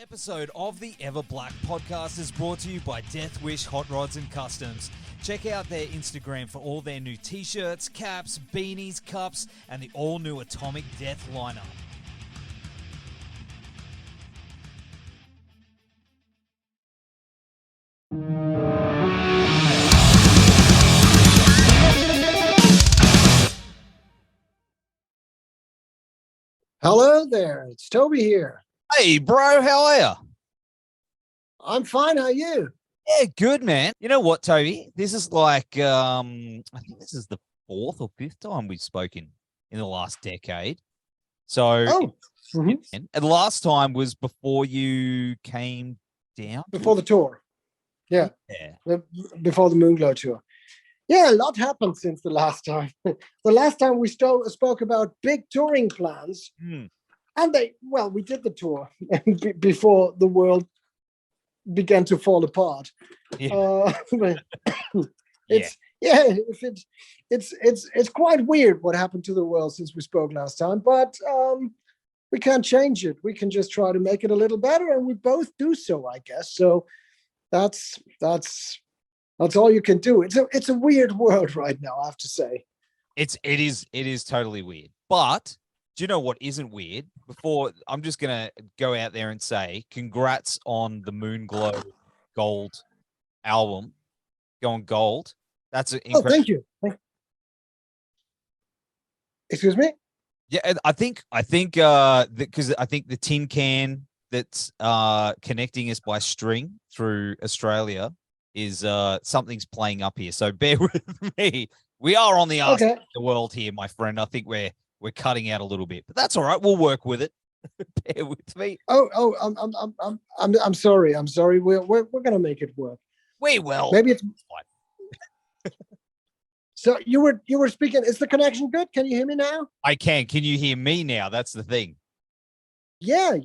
Episode of the Everblack Podcast is brought to you by Deathwish, Hotrods and Kustoms. Check out their Instagram for all their new t-shirts, caps, beanies, cups, and the all-new Atomic Death lineup. Hello there, it's Toby here. Hey, bro, how are you? I'm fine, how are you? Yeah, good, man. You know what, Toby? This is like, I think this is the fourth or fifth time we've spoken in the last decade. So, and the last time was before you came down? Before the tour. Yeah. Before the Moonglow tour. Yeah, a lot happened since the last time. The last time we spoke about big touring plans. And we did the tour before the world began to fall apart. Yeah. It's quite weird what happened to the world since we spoke last time, but we can't change it. We can just try to make it a little better, and we both do so, I guess. So that's all you can do. It's a weird world right now, I have to say. It is totally weird. But do you know what isn't weird? Before, I'm just gonna go out there and say congrats on the Moonglow Gold album going gold. That's an incredible. Oh, thank you. Excuse me? Yeah, I think because I think the tin can that's connecting us by string through Australia is something's playing up here. So bear with me. We are on the arse of the world here, my friend. I think we're cutting out a little bit, but that's all right. We'll work with it. Bear with me. I'm sorry. We're gonna make it work. We will. Maybe it's fine. So you were speaking. Is the connection good? Can you hear me now? I can. Can you hear me now? That's the thing. Yeah.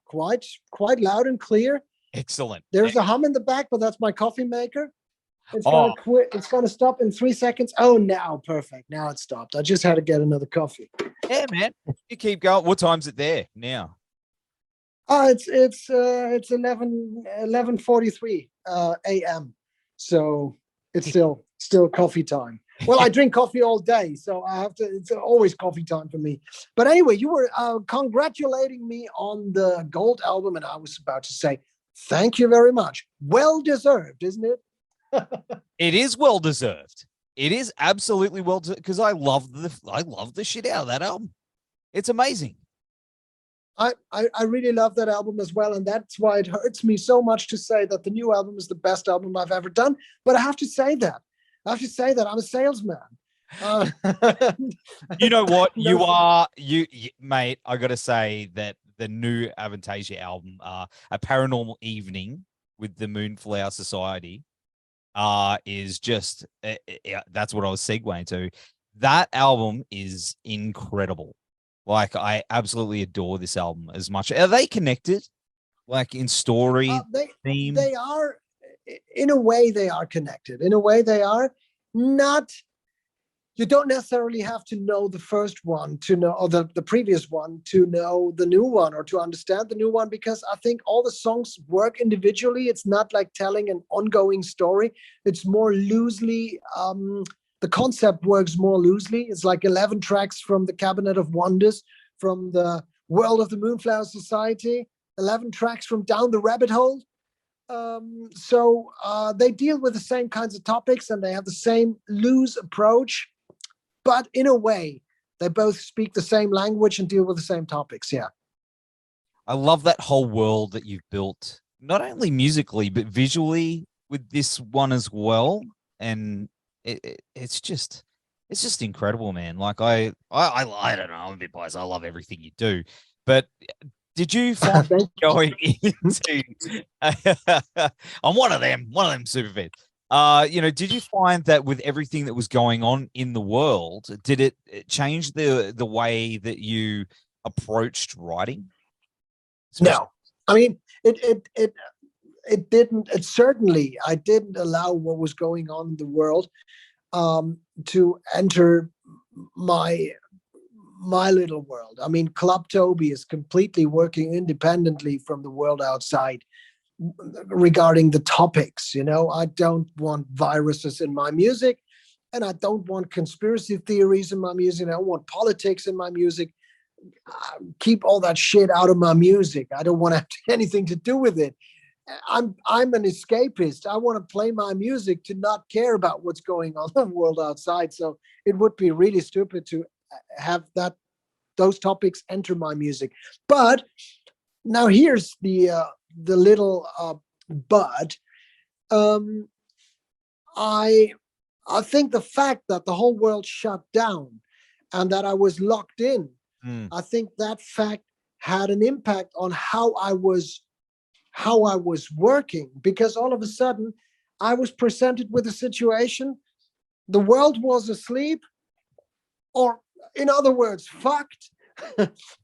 Quite loud and clear. Excellent. There's a hum in the back, but that's my coffee maker. It's gonna quit. It's gonna stop in 3 seconds. Oh, now perfect. Now it stopped. I just had to get another coffee. Yeah, man. You keep going. What time's it there now? It's 11:43 a.m. So it's still coffee time. Well, I drink coffee all day, so I have to. It's always coffee time for me. But anyway, you were congratulating me on the gold album, and I was about to say thank you very much. Well deserved, isn't it? It is well deserved. It is absolutely well deserved because I love the shit out of that album. It's amazing. I really love that album as well, and that's why it hurts me so much to say that the new album is the best album I've ever done. But I have to say that. I'm a salesman. You know what? You are, mate. I got to say that the new AVANTASIA album, A Paranormal Evening with the Moonflower Society, is just that's what I was segueing to. That album is incredible. Like, I absolutely adore this album as much. Are they connected? Like in story, theme? They are, in a way, they are connected. In a way, they are not. You don't necessarily have to know the first one to know, or the previous one to know the new one or to understand the new one, because I think all the songs work individually. It's not like telling an ongoing story. It's more loosely, the concept works more loosely. It's like 11 tracks from the Cabinet of Wonders, from the World of the Moonflower Society, 11 tracks from Down the Rabbit Hole. So they deal with the same kinds of topics and they have the same loose approach. But in a way, they both speak the same language and deal with the same topics. Yeah. I love that whole world that you've built, not only musically, but visually with this one as well. And it's just incredible, man. Like I don't know, I'm a bit biased. I love everything you do. But did you find going into, I'm one of them super fans. Did you find that with everything that was going on in the world, did it change the way that you approached writing? No, I mean, it didn't. It certainly, I didn't allow what was going on in the world to enter my my little world. I mean, Club Toby is completely working independently from the world outside regarding the topics. I don't want viruses in my music, and I don't want conspiracy theories in my music. I don't want politics in my music. Keep all that shit out of my music. I don't want to have anything to do with it. I'm an escapist. I want to play my music to not care about what's going on in the world outside. So it would be really stupid to have those topics enter my music. But now here's the little but. I think the fact that the whole world shut down and that I was locked in, I think that fact had an impact on how I was working, because all of a sudden I was presented with a situation. The world was asleep, or in other words, fucked.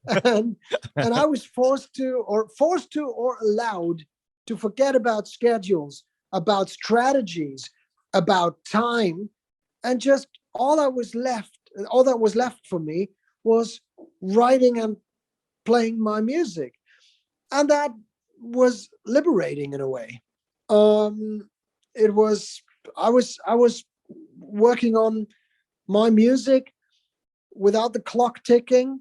and I was forced to or allowed to forget about schedules, about strategies, about time, and just all that was left for me was writing and playing my music. And that was liberating in a way. I was working on my music without the clock ticking,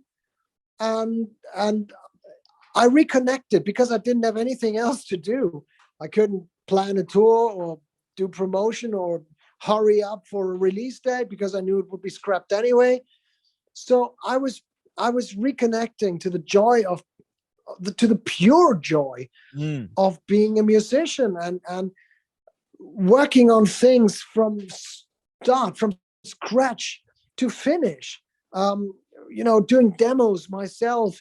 and I reconnected because I didn't have anything else to do. I couldn't plan a tour or do promotion or hurry up for a release date because I knew it would be scrapped anyway. So I was reconnecting to the joy of to the pure joy of being a musician and working on things from scratch to finish. Doing demos myself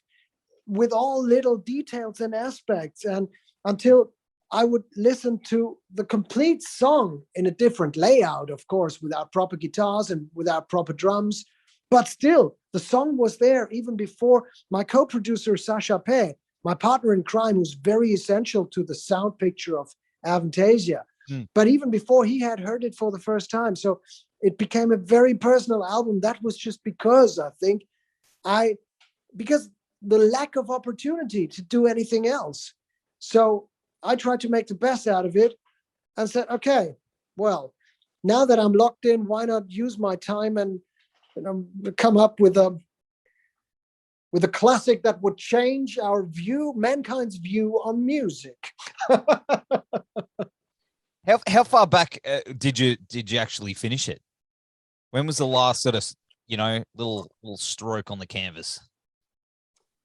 with all little details and aspects, and until I would listen to the complete song in a different layout, of course, without proper guitars and without proper drums. But still, the song was there even before my co-producer, Sasha Pe, my partner in crime, who's very essential to the sound picture of Avantasia. But even before he had heard it for the first time. So it became a very personal album. That was just because because the lack of opportunity to do anything else. So I tried to make the best out of it and said, okay, well, now that I'm locked in, why not use my time and come up with a classic that would change mankind's view on music. How far back did you actually finish it? When was the last sort of little stroke on the canvas?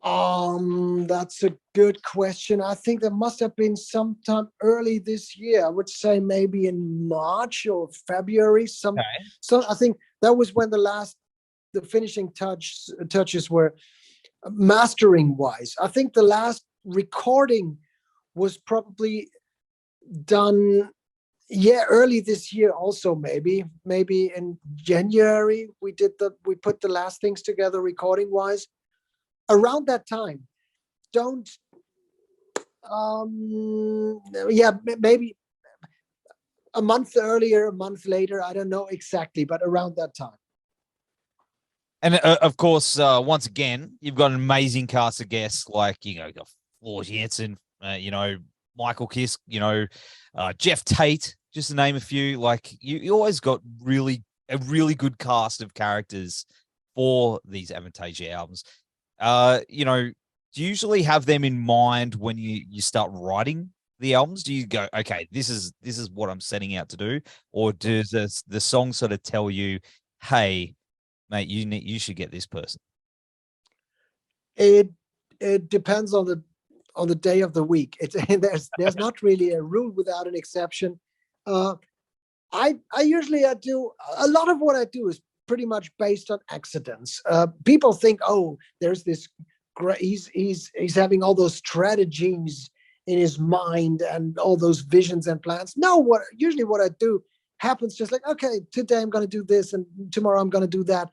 That's a good question. I think there must have been sometime early this year. I would say maybe in March or February. So I think that was when the finishing touches were mastering wise. I think the last recording was probably done early this year also. Maybe in January we put the last things together recording wise around that time. Maybe a month earlier, a month later, I don't know exactly, but around that time. And of course, once again, you've got an amazing cast of guests like, you got Floor Jansen, Michael Kiske, Geoff Tate, just to name a few. Like you always got a really good cast of characters for these Avantasia albums. Do you usually have them in mind when you start writing the albums? Do you go, okay, this is what I'm setting out to do, or does the song sort of tell you, hey, mate, you should get this person? It depends on the day of the week. There's not really a rule without an exception. I usually do a lot of what I do is pretty much based on accidents. People think, oh, there's this great, he's having all those strategies in his mind and all those visions and plans. No, usually what I do happens just like, okay, today I'm going to do this and tomorrow I'm going to do that.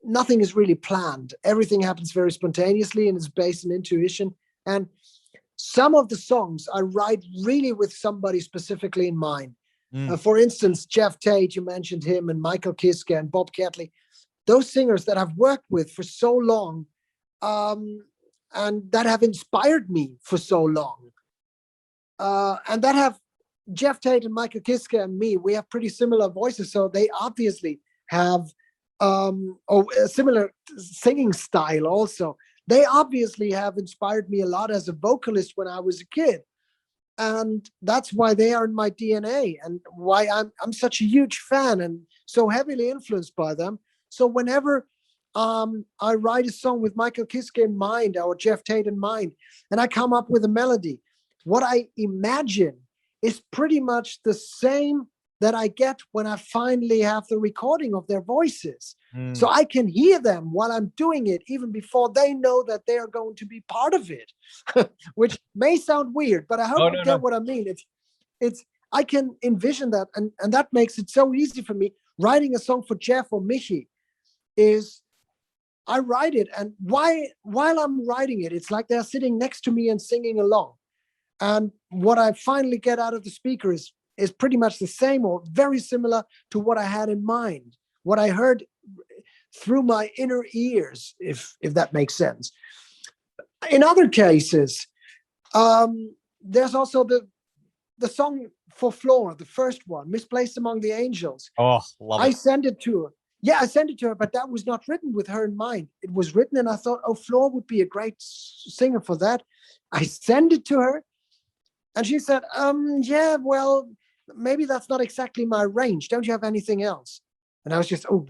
Nothing is really planned. Everything happens very spontaneously and is based on intuition. And some of the songs I write really with somebody specifically in mind. For instance, Jeff Tate, you mentioned him, and Michael Kiske and Bob Catley. those singers that I've worked with for so long, and that have inspired me for so long, and that have Geoff, Tate, and Michael Kiske and me, we have pretty similar voices, so they obviously have a similar singing style also. They obviously have inspired me a lot as a vocalist when I was a kid. And that's why they are in my DNA, and why I'm such a huge fan and so heavily influenced by them. So whenever I write a song with Michael Kiske in mind or Geoff Tate in mind, and I come up with a melody, what I imagine is pretty much the same that I get when I finally have the recording of their voices. So I can hear them while I'm doing it, even before they know that they are going to be part of it, which may sound weird, but I hope you get what I mean. It's I can envision that, and that makes it so easy for me. Writing a song for Geoff or Michi is, I write it, and while I'm writing it, it's like they're sitting next to me and singing along. And what I finally get out of the speaker is pretty much the same or very similar to what I had in mind, what I heard through my inner ears, if that makes sense. In other cases, there's also the song for Floor, the first one, Misplaced Among the Angels. Oh, love it. I sent it to her. Yeah, I sent it to her, but that was not written with her in mind. It was written, and I thought, oh, Floor would be a great singer for that. I sent it to her, and she said, yeah, well, maybe that's not exactly my range. Don't you have anything else? And I was just, oh,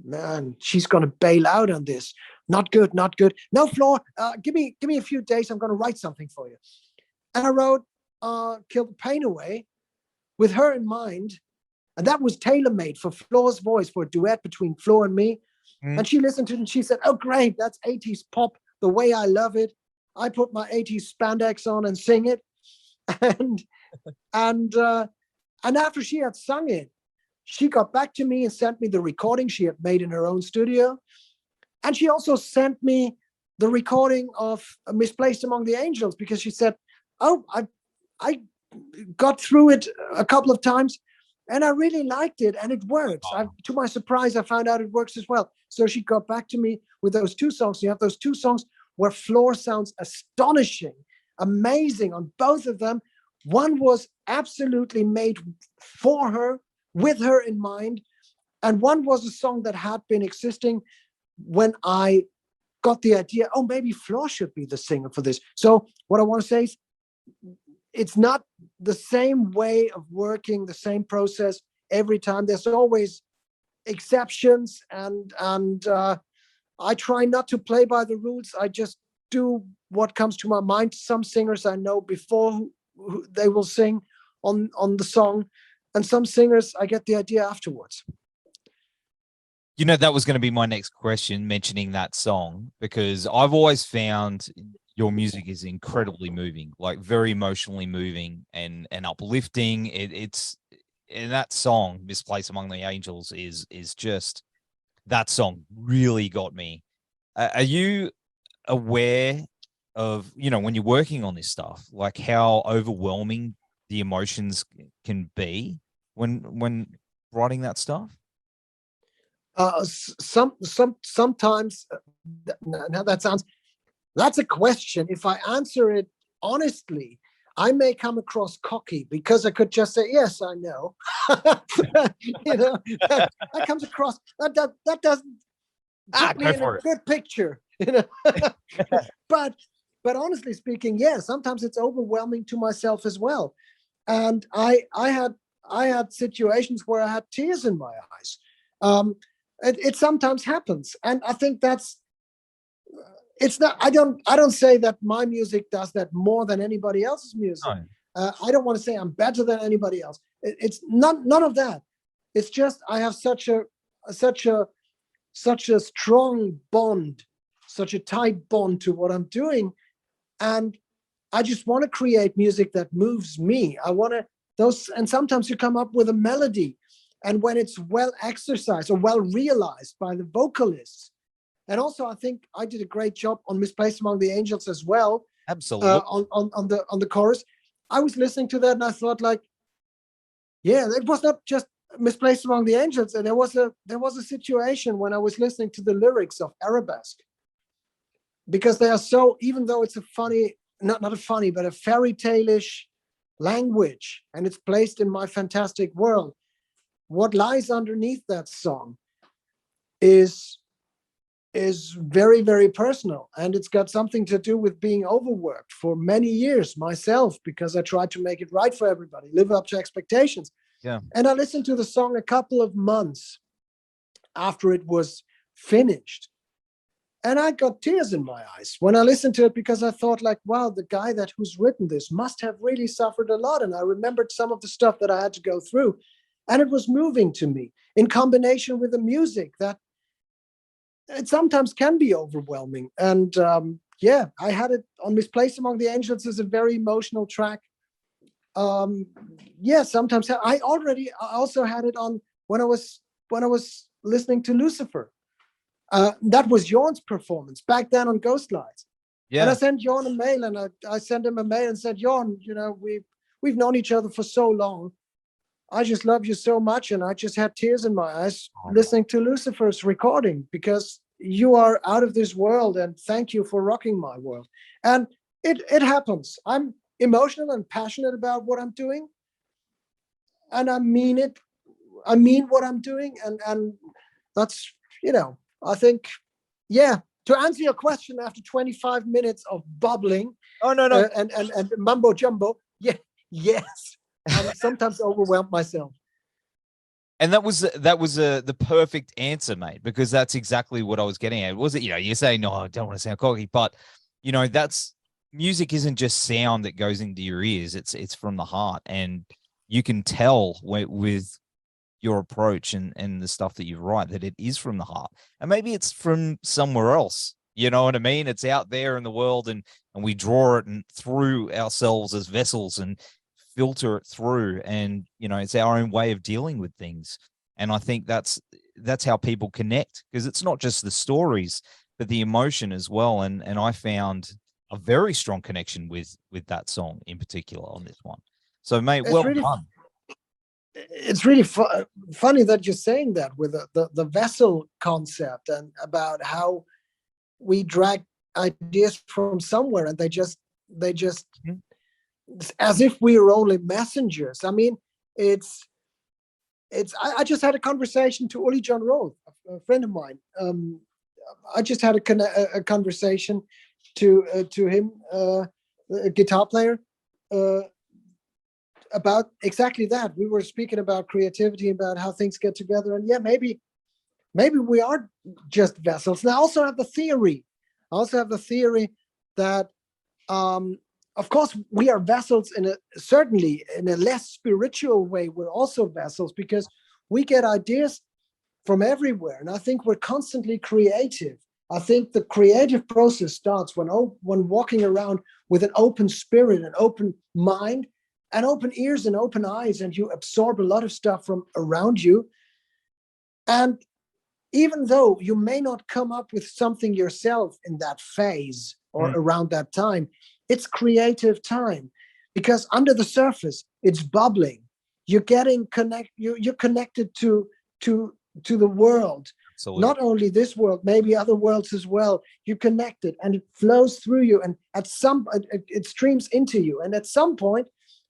man, she's going to bail out on this. Not good, not good. No, Floor, give me a few days. I'm going to write something for you. And I wrote Kill the Pain Away with her in mind. And that was tailor-made for Floor's voice, for a duet between Floor and me. And she listened to it and she said, oh, great, that's 80s pop, the way I love it. I put my 80s spandex on and sing it. And after she had sung it, she got back to me and sent me the recording she had made in her own studio. And she also sent me the recording of Misplaced Among the Angels, because she said, oh, I got through it a couple of times and I really liked it and it works. To my surprise, I found out it works as well. So she got back to me with those two songs. You have those two songs where Floor sounds astonishing, amazing on both of them. One was absolutely made for her, with her in mind. And one was a song that had been existing when I got the idea, oh, maybe Floor should be the singer for this. So what I want to say is, it's not the same way of working, the same process every time. There's always exceptions, and I try not to play by the rules. I just do what comes to my mind. Some singers I know before who they will sing on the song, and some singers I get the idea afterwards. You know, that was going to be my next question, mentioning that song, because I've always found your music is incredibly moving, like very emotionally moving and uplifting. It's in that song, Misplaced Among the Angels is just, that song really got me. Are you aware of, you know, when you're working on this stuff, like how overwhelming the emotions can be when writing that stuff? Sometimes, now that's a question. If I answer it honestly, I may come across cocky, because I could just say, yes, I know. You know, that comes across, that doesn't put me in a good picture, you know. But honestly speaking, yeah, sometimes it's overwhelming to myself as well. And I had situations where I had tears in my eyes. It sometimes happens, and I think that's, it's not, I don't say that my music does that more than anybody else's music. No. I don't want to say I'm better than anybody else. It's none of that. It's just I have such a strong bond, such a tight bond to what I'm doing, and I just want to create music that moves me. I want to and sometimes you come up with a melody, and when it's well exercised or well realized by the vocalists. And also, I think I did a great job on Misplaced Among the Angels as well. Absolutely. On the chorus, I was listening to that and I thought, like, yeah, it was not just Misplaced Among the Angels, and there was a situation when I was listening to the lyrics of Arabesque, because they are so, even though it's a funny, not a funny, but a fairy tale-ish language, and it's placed in my fantastic world, what lies underneath that song is very, very personal, and it's got something to do with being overworked for many years myself, because I tried to make it right for everybody, live up to expectations. Yeah. And I listened to the song a couple of months after it was finished, and I got tears in my eyes when I listened to it, because I thought, like, wow, the guy who's written this must have really suffered a lot. And I remembered some of the stuff that I had to go through, and it was moving to me, in combination with the music that it sometimes can be overwhelming. And I had it on Misplaced Among the Angels is a very emotional track. Sometimes I also had it on when I was listening to Lucifer. That was Jorn's performance back then on Ghost Lights. Yeah. And I sent Jorn a mail, and I sent him a mail and said, Jorn, we've known each other for so long. I just love you so much. And I just had tears in my eyes listening to Lucifer's recording, because you are out of this world, and thank you for rocking my world. And it happens. I'm emotional and passionate about what I'm doing, and I mean it. I mean what I'm doing, and that's, I think, to answer your question after 25 minutes of bubbling, no. And mumbo jumbo, yes, I'm sometimes overwhelmed myself. And that was the perfect answer, mate, because that's exactly what I was getting at. Was it, you're saying, no, I don't want to sound cocky, but that's music isn't just sound that goes into your ears. It's from the heart, and you can tell with your approach and the stuff that you write that it is from the heart. And maybe it's from somewhere else. You know what I mean? It's out there in the world, and we draw it and through ourselves as vessels and filter it through, and it's our own way of dealing with things. And I think that's how people connect, because it's not just the stories but the emotion as well. And I found a very strong connection with that song in particular on this one. So, mate, well done. It's really funny that you're saying that, with the vessel concept, and about how we drag ideas from somewhere, and they just as if we are only messengers. I mean, I just had a conversation to Uli John Roth, a friend of mine. I just had a conversation to him, a guitar player, about exactly that. We were speaking about creativity, about how things get together, and maybe we are just vessels. And I also have the theory that, of course, we are vessels certainly in a less spiritual way. We're also vessels, because we get ideas from everywhere, and I think we're constantly creative. I think the creative process starts when walking around with an open spirit, an open mind, and open ears and open eyes, and you absorb a lot of stuff from around you. And even though you may not come up with something yourself in that phase or around that time, it's creative time, because under the surface it's bubbling. You're you're connected to the world. Absolutely. Not only this world, maybe other worlds as well. You're connected, and it flows through you, and it streams into you, and at some point,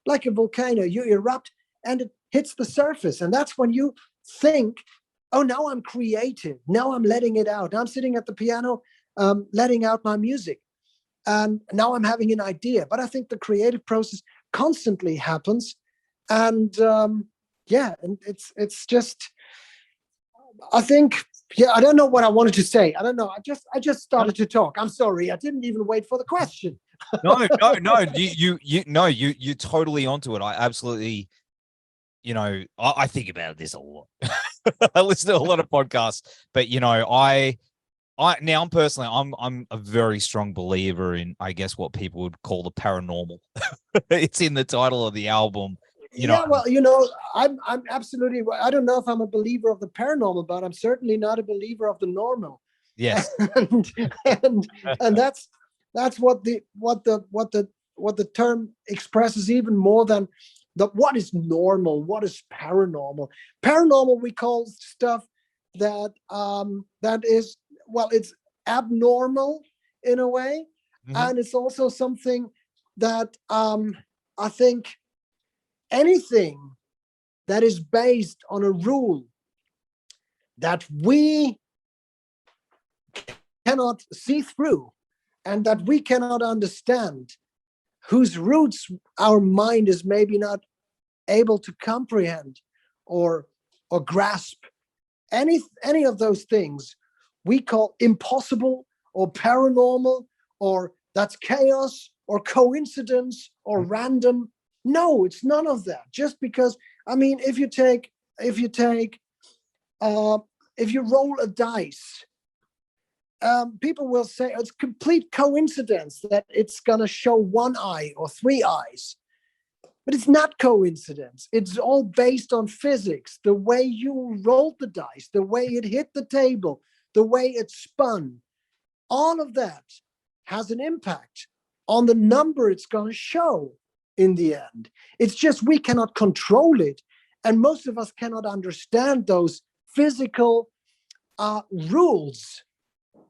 like a volcano, you erupt and it hits the surface, and that's when you think, oh, now I'm creative, now I'm letting it out, I'm sitting at the piano, letting out my music, and now I'm having an idea. But I think the creative process constantly happens, and and it's just, I think, I don't know what I wanted to say. I don't know. I just started to talk. I'm sorry. I didn't even wait for the question. No. You're totally onto it. I absolutely, I think about this a lot. I listen to a lot of podcasts, but I'm personally, I'm a very strong believer in, I guess, what people would call the paranormal. It's in the title of the album. I'm absolutely, I don't know if I'm a believer of the paranormal, but I'm certainly not a believer of the normal. Yes. and that's what the term expresses, even more than what is normal, what is paranormal. Paranormal, we call stuff that is, well, it's abnormal in a way, and it's also something that I think anything that is based on a rule that we cannot see through and that we cannot understand, whose roots our mind is maybe not able to comprehend or grasp, any of those things we call impossible or paranormal, or that's chaos or coincidence or random. No, it's none of that. Just because, I mean, if you roll a dice, people will say it's complete coincidence that it's going to show one eye or three eyes. But it's not coincidence. It's all based on physics. The way you rolled the dice, the way it hit the table, the way it spun, all of that has an impact on the number it's going to show in the end. It's just we cannot control it. And most of us cannot understand those physical rules,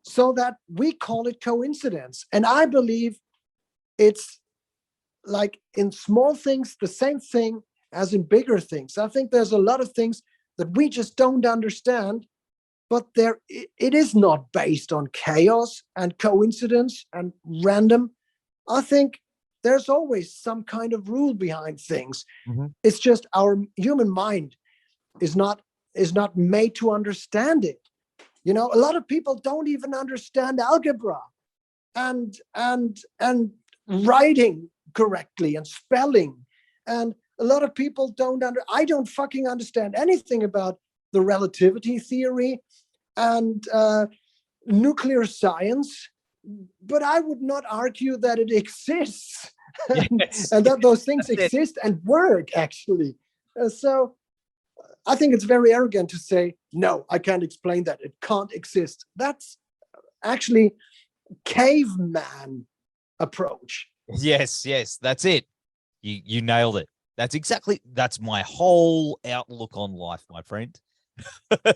so that we call it coincidence. And I believe it's like in small things, the same thing as in bigger things. I think there's a lot of things that we just don't understand, but it is not based on chaos and coincidence and random. I think there's always some kind of rule behind things. It's just our human mind is not made to understand it. You know, a lot of people don't even understand algebra and writing correctly and spelling. And a lot of people I don't fucking understand anything about the relativity theory and nuclear science, but I would not argue that it exists. Yes. And that those things exist and work, actually. So I think it's very arrogant to say, no, I can't explain that. It can't exist. That's actually caveman approach. Yes, that's it. You nailed it. That's my whole outlook on life, my friend.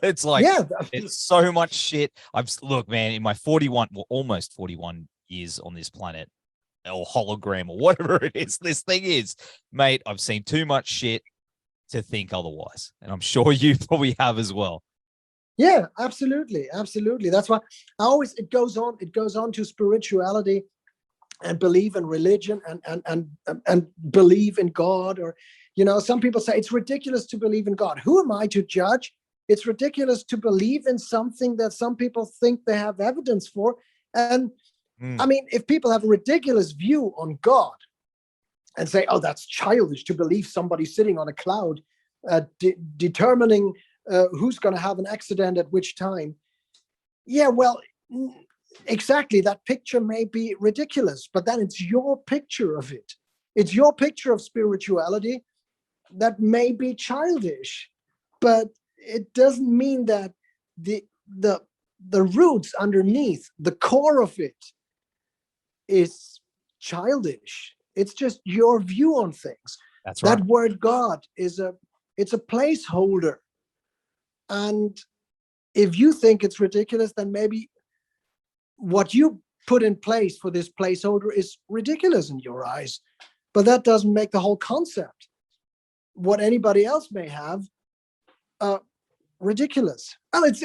It's like, it's so much shit. Look, man, in my almost 41 years on this planet, or hologram, or whatever it is this thing is, mate, I've seen too much shit to think otherwise. And I'm sure you probably have as well. Yeah, absolutely. That's why it goes on to spirituality and believe in religion and believe in God. Or, you know, some people say it's ridiculous to believe in God. Who am I to judge? It's ridiculous to believe in something that some people think they have evidence for. And I mean, if people have a ridiculous view on God and say, oh, that's childish to believe somebody sitting on a cloud determining who's going to have an accident at which time. Yeah, well, exactly. That picture may be ridiculous, but then it's your picture of it. It's your picture of spirituality that may be childish, but it doesn't mean that the roots underneath, the core of it, is childish. It's just your view on things. That's right. That word God it's a placeholder. And if you think it's ridiculous, then maybe what you put in place for this placeholder is ridiculous in your eyes. But that doesn't make the whole concept, what anybody else may have, ridiculous. Well, it's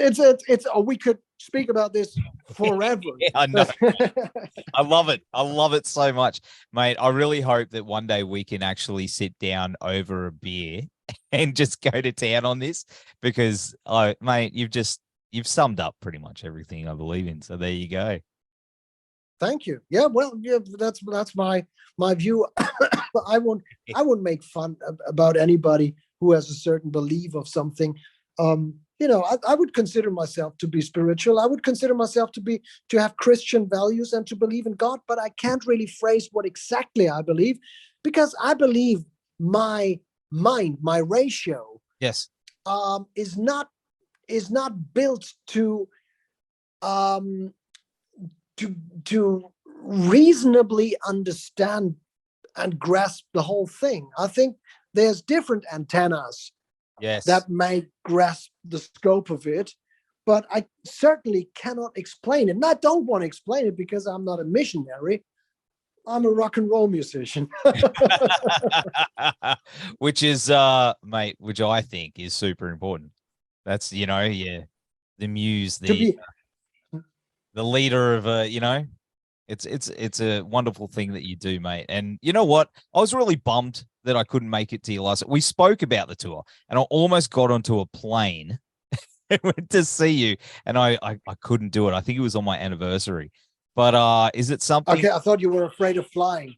we could speak about this forever. Yeah, I know. I love it. I love it so much, mate. I really hope that one day we can actually sit down over a beer and just go to town on this, because mate, you've summed up pretty much everything I believe in. So there you go. Thank you. Yeah, well, yeah, that's my view. I won't make fun about anybody who has a certain belief of something. You know, I would consider myself to be spiritual. I would consider myself to have Christian values and to believe in God, but I can't really phrase what exactly I believe, because I believe my mind, my ratio, yes, is not built to reasonably understand and grasp the whole thing. I think there's different antennas Yes. that may grasp the scope of it, but I certainly cannot explain it. And I don't want to explain it because I'm not a missionary. I'm a rock and roll musician. Which is, mate, which I think is super important. That's, the muse, the leader of, it's a wonderful thing that you do, mate. And you know what? I was really bummed that I couldn't make it to your last. We spoke about the tour, and I almost got onto a plane and went to see you, and I couldn't do it. I think it was on my anniversary. But is it something? Okay, I thought you were afraid of flying.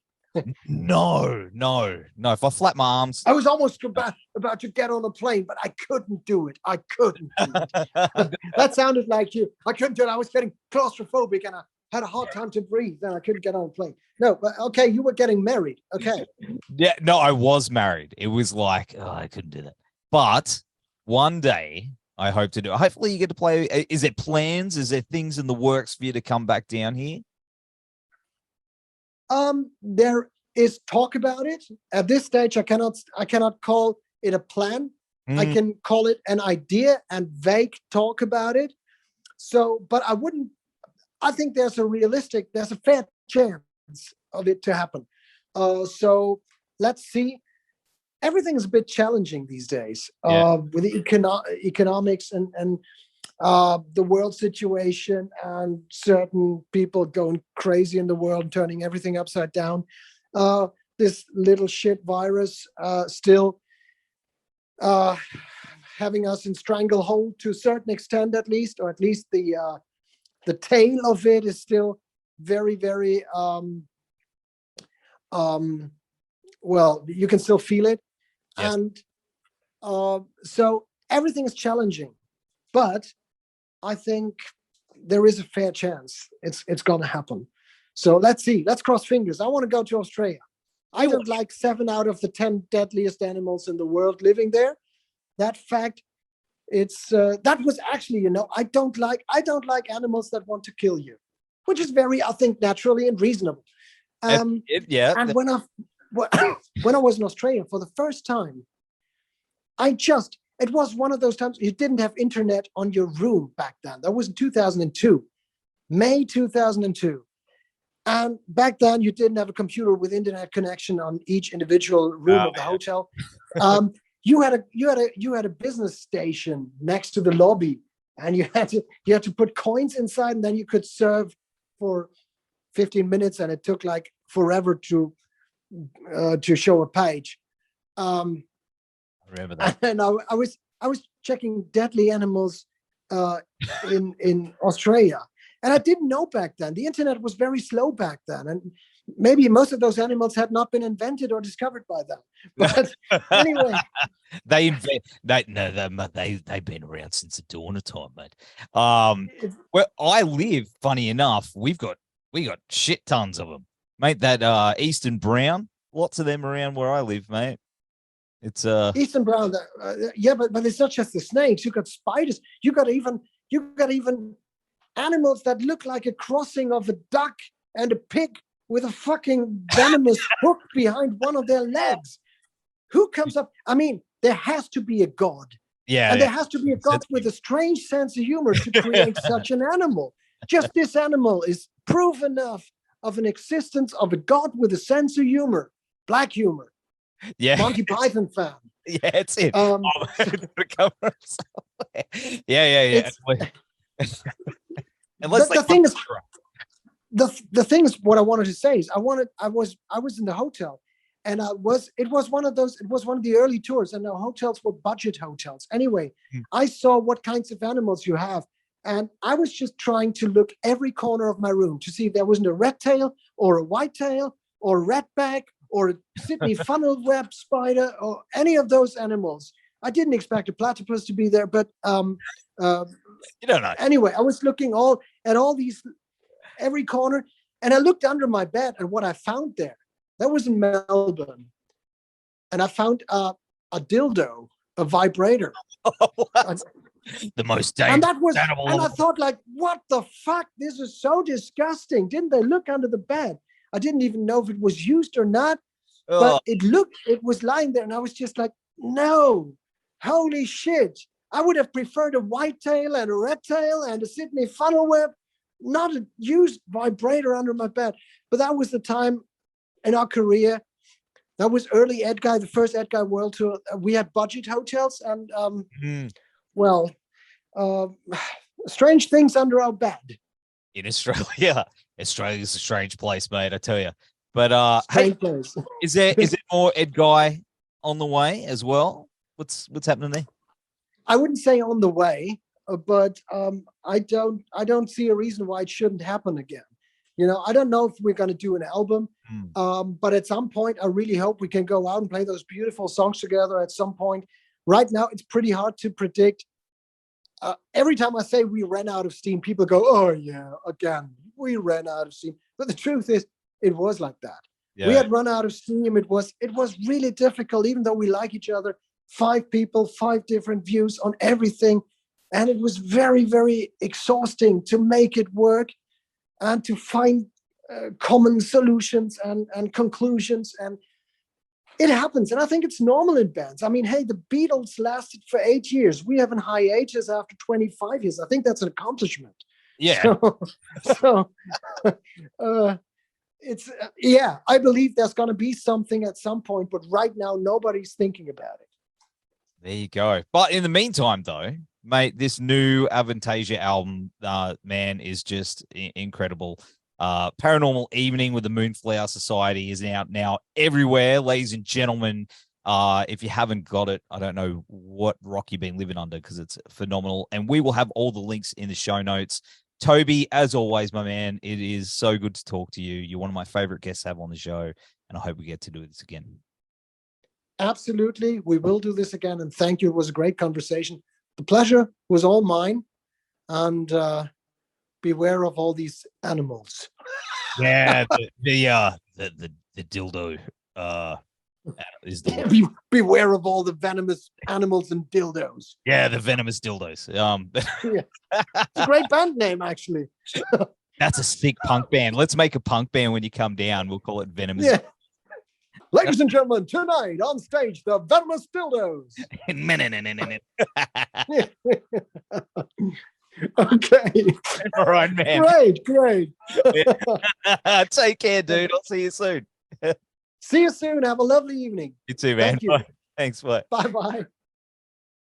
No. If I flap my arms, I was almost about to get on a plane, but I couldn't do it. I couldn't do it. That sounded like you. I couldn't do it. I was getting claustrophobic, and I had a hard time to breathe, and I couldn't get on a plane. No, but okay, you were getting married. Okay. Yeah, no, I was married. It was like, I couldn't do that. But one day I hope to do it. Hopefully you get to play. Is it plans? Is there things in the works for you to come back down here? There is talk about it. At this stage, I cannot call it a plan. I can call it an idea and vague talk about it. So, but I think there's a fair chance of it to happen. So let's see. Everything's a bit challenging these days with the economics and the world situation, and certain people going crazy in the world and turning everything upside down. This little shit virus still having us in stranglehold to a certain extent, at least, or at least the tail of it is still very, very well, you can still feel it. Yes. And so everything is challenging, but I think there is a fair chance it's going to happen. So let's see. Let's cross fingers. I want to go to Australia. I don't like 7 out of the 10 deadliest animals in the world living there. That fact, it's that was actually, I don't like animals that want to kill you, which is very, I think, naturally and reasonable. And when I was in Australia for the first time, it was one of those times you didn't have internet on your room back then. That was in 2002, May 2002. And back then you didn't have a computer with internet connection on each individual room of the hotel. You had a business station next to the lobby, and you had to put coins inside, and then you could serve for 15 minutes, and it took like forever to show a page. I remember that. And I was checking deadly animals in Australia, and I didn't know back then. The internet was very slow back then, and maybe most of those animals had not been invented or discovered by them. But anyway, they've been around since the dawn of time, mate. Where I live, funny enough, we got shit tons of them, mate. That eastern brown, lots of them around where I live, mate. It's eastern brown, but it's not just the snakes. You got spiders. You got even animals that look like a crossing of a duck and a pig with a fucking venomous hook behind one of their legs. Who comes up? I mean, there has to be a god. Yeah. And there has to be a god with a strange sense of humor to create such an animal. Just this animal is proof enough of an existence of a god with a sense of humor. Black humor. Yeah. Monty Python fan. Yeah, it's it. Yeah. Unless the thing is, what I wanted to say is, I was in the hotel, and it was one of the early tours, and our hotels were budget hotels. Anyway, I saw what kinds of animals you have, and I was just trying to look every corner of my room to see if there wasn't a red tail or a white tail or a redback or a Sydney funnel web spider or any of those animals. I didn't expect a platypus to be there, but you don't know. Anyway, I was looking at all these, every corner, and I looked under my bed, and what I found there, that was in Melbourne, and I found a dildo, a vibrator. The most dangerous animal. And I thought, like, what the fuck? This is so disgusting. Didn't they look under the bed? I didn't even know if it was used or not. Oh, But it was lying there, and I was just like, no, holy shit. I would have preferred a whitetail and a red tail and a Sydney funnel web, not a used vibrator under my bed. But that was the time in our career. That was early Edguy, the first Edguy World Tour. We had budget hotels and, well, strange things under our bed. in Australia. Australia's a strange place, mate, I tell you. But hey, Place. is there more Edguy on the way as well? What's happening there? I wouldn't say on the way, but I don't see a reason why it shouldn't happen again. You know, I don't know if we're going to do an album, but at some point, I really hope we can go out and play those beautiful songs together at some point. Right now, it's pretty hard to predict. Every time I say we ran out of steam, people go, oh, yeah, again, we ran out of steam. But the truth is, it was like that. Yeah. We had run out of steam. It was really difficult, even though we like each other. 5 people, 5 different views on everything. And it was very, very exhausting to make it work and to find common solutions and conclusions. And it happens. And I think it's normal in bands. I mean, hey, the Beatles lasted for 8 years. We have an hiatus after 25 years. I think that's an accomplishment. Yeah. So it's, I believe there's going to be something at some point, but right now, nobody's thinking about it. There you go. But in the meantime, though, mate, this new AVANTASIA album, man, is just incredible. Paranormal Evening with the Moonflower Society is out now everywhere, ladies and gentlemen. If you haven't got it, I don't know what rock you've been living under, because it's phenomenal. And we will have all the links in the show notes. Toby, as always, my man, it is so good to talk to you. You're one of my favorite guests to have on the show, and I hope we get to do this again. Absolutely. We will do this again. And thank you. It was a great conversation. The pleasure was all mine. And beware of all these animals. Yeah, the dildo is the beware of all the venomous animals and dildos. Yeah, the venomous dildos. Yeah. It's a great band name, actually. That's a sick punk band. Let's make a punk band when you come down. We'll call it Venomous. Yeah. Ladies and gentlemen, tonight on stage, the Venomous Dildos. Okay. All right, man. Great. Take care, dude. I'll see you soon. See you soon. Have a lovely evening. You too, man. Thank you. Bye. Thanks. Bye. Bye-bye.